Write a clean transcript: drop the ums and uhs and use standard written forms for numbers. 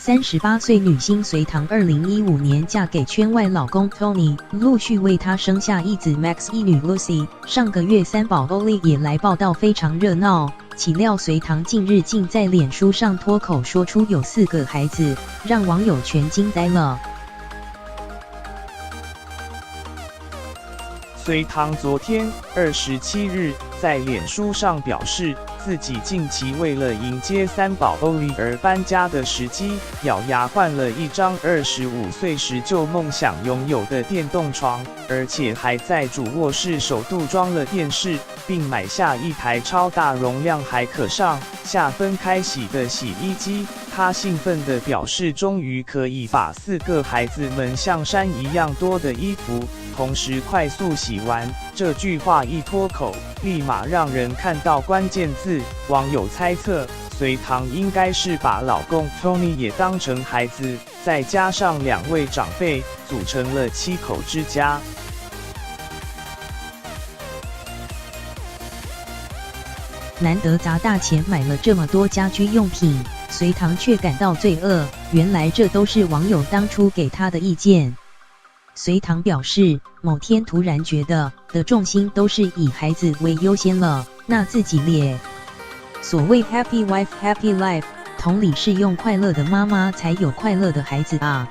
38岁女星隋棠2015年嫁给圈外老公 Tony， 陆续为她生下一子 Max 一女 Lucy。上个月三宝 Ollie 也来报道，非常热闹。岂料隋棠近日竟在脸书上脱口说出有4个孩子，让网友全惊呆了。隋棠昨天27日在脸书上表示，自己近期为了迎接三宝 Ollie 而搬家的时机，咬牙换了一张25岁时就梦想拥有的电动床，而且还在主卧室首度装了电视，并买下一台超大容量还可上下分开洗的洗衣机。他兴奋地表示，终于可以把4个孩子们像山一样多的衣服同时快速洗完。这句话一脱口，立马让人看到关键字。网友猜测，隋棠应该是把老公 Tony 也当成孩子，再加上2位长辈，组成了7口之家。难得砸大钱买了这么多家居用品，隋棠却感到罪恶，原来这都是网友当初给她的意见。隋棠表示，某天突然觉得的重心都是以孩子为优先了，那自己咧。所谓 Happy Wife Happy Life， 同理是用快乐的妈妈才有快乐的孩子啊。